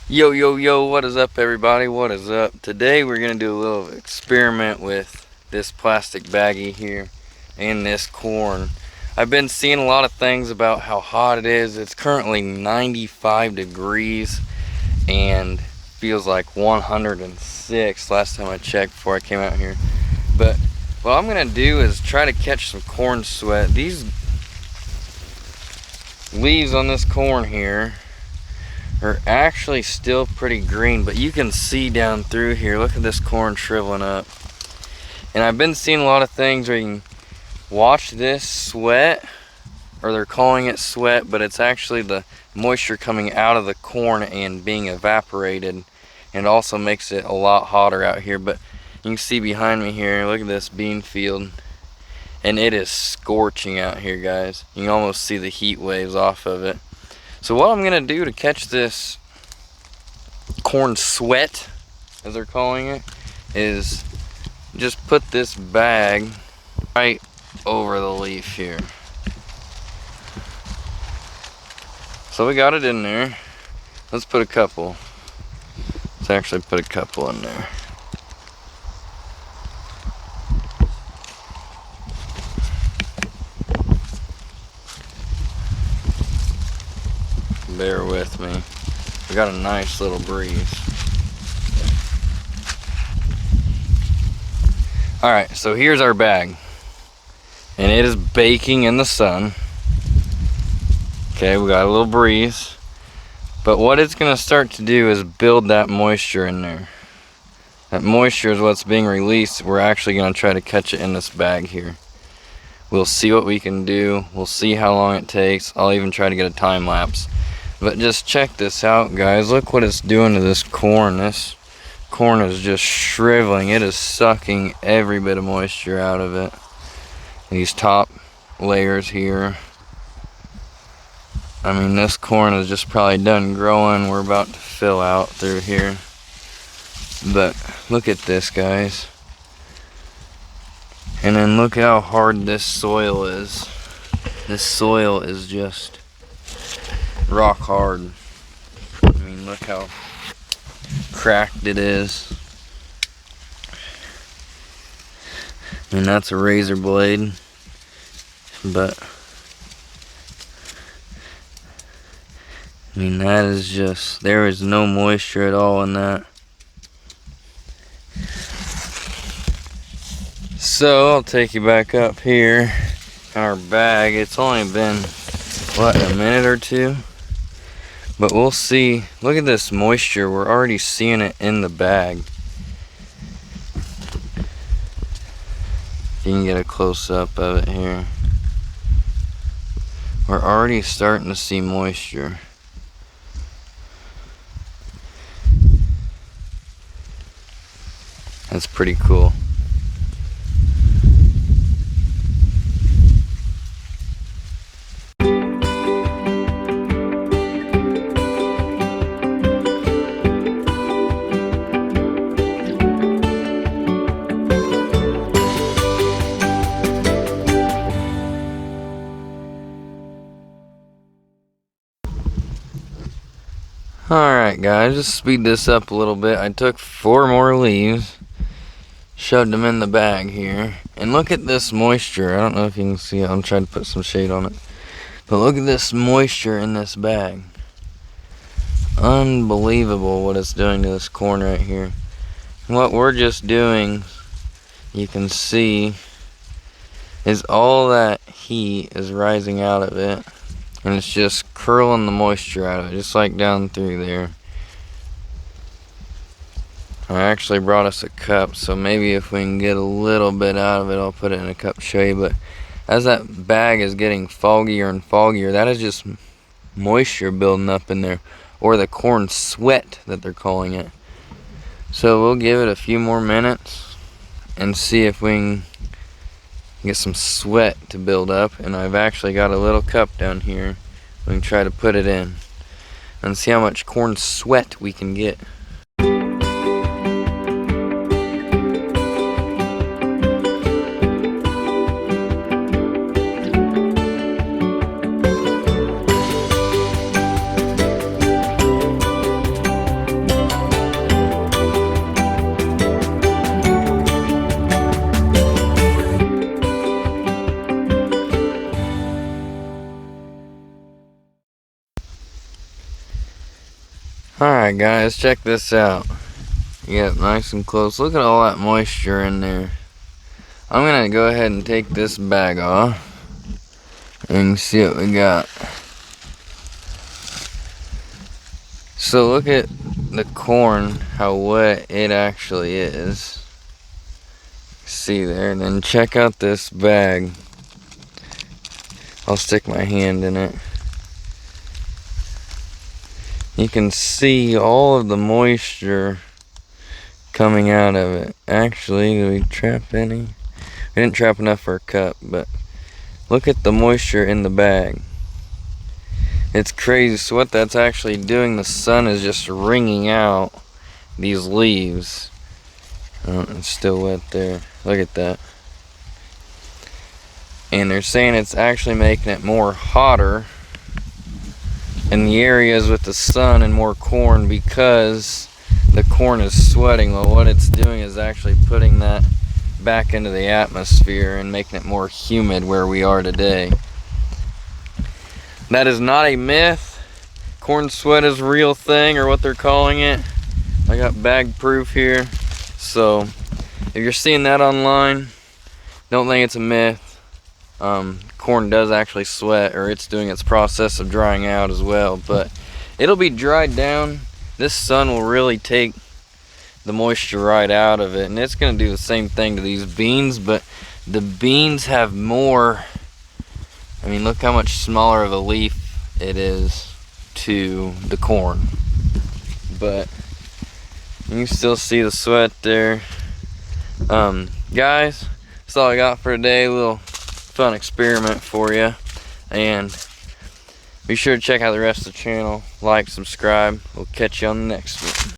Yo, yo, yo, what is up, everybody? What is up? Today we're going to do a little experiment with this plastic baggie here and this corn. I've been seeing a lot of things about how hot it is. It's currently 95 degrees and feels like 106 last time I checked before I came out here. But what I'm going to do is try to catch some corn sweat. These leaves on this corn here are actually still pretty green, but you can see down through here. Look at this corn shriveling up. And I've been seeing a lot of things where you can watch this sweat, or they're calling it sweat, but it's actually the moisture coming out of the corn and being evaporated, and it also makes it a lot hotter out here. But you can see behind me here, look at this bean field, and it is scorching out here, guys. You can almost see the heat waves off of it. So what I'm gonna do to catch this corn sweat, as they're calling it, is just put this bag right over the leaf here. So we got it in there. Let's put a couple. Let's actually put a couple in there. Bear with me. We got a nice little breeze. Alright, so here's our bag. And it is baking in the sun. Okay, we got a little breeze. But what it's going to start to do is build that moisture in there. That moisture is what's being released. We're actually going to try to catch it in this bag here. We'll see what we can do. We'll see how long it takes. I'll even try to get a time lapse. But just check this out, guys. Look what it's doing to this corn. This corn is just shriveling. It is sucking every bit of moisture out of it. These top layers here. I mean, this corn is just probably done growing. We're about to fill out through here. But look at this, guys. And then look how hard this soil is. This soil is just rock hard. I mean, look how cracked it is. I mean, that's a razor blade, but I mean, that is just, there is no moisture at all in that. So I'll take you back up here in our bag. It's only been, what, a minute or two? But we'll see. Look at this moisture. We're already seeing it in the bag. You can get a close-up of it here. We're already starting to see moisture. That's pretty cool. Alright guys, just speed this up a little bit. I took 4 more leaves, shoved them in the bag here, and look at this moisture. I don't know if you can see it. I'm trying to put some shade on it. But look at this moisture in this bag. Unbelievable what it's doing to this corn right here. And what we're just doing, you can see, is all that heat is rising out of it. And it's just curling the moisture out of it, just like down through there. I actually brought us a cup, so maybe if we can get a little bit out of it, I'll put it in a cup to show you. But as that bag is getting foggier and foggier, that is just moisture building up in there, or the corn sweat that they're calling it. So we'll give it a few more minutes and see if we can get some sweat to build up. And I've actually got a little cup down here. We can try to put it in and see how much corn sweat we can get. Alright guys, check this out. Yep, nice and close. Look at all that moisture in there. I'm gonna go ahead and take this bag off and see what we got. So look at the corn, how wet it actually is. See there, and then check out this bag. I'll stick my hand in it. You can see all of the moisture coming out of it. Actually, did we trap any? We didn't trap enough for a cup, but look at the moisture in the bag. It's crazy. So what that's actually doing, the sun is just wringing out these leaves. Oh, it's still wet there. Look at that. And they're saying it's actually making it more hotter in the areas with the sun and more corn because the corn is sweating. Well, what it's doing is actually putting that back into the atmosphere and making it more humid where we are today. That is not a myth. Corn sweat is a real thing, or what they're calling it. I got bag proof here. So if you're seeing that online, don't think it's a myth. Corn does actually sweat, or it's doing its process of drying out as well, but it'll be dried down. This sun will really take the moisture right out of it, and it's going to do the same thing to these beans, but the beans have more. I mean, look how much smaller of a leaf it is to the corn, but you can still see the sweat there. Guys, that's all I got for today. A little fun experiment for you, and be sure to check out the rest of the channel. Like, subscribe. We'll catch you on the next one.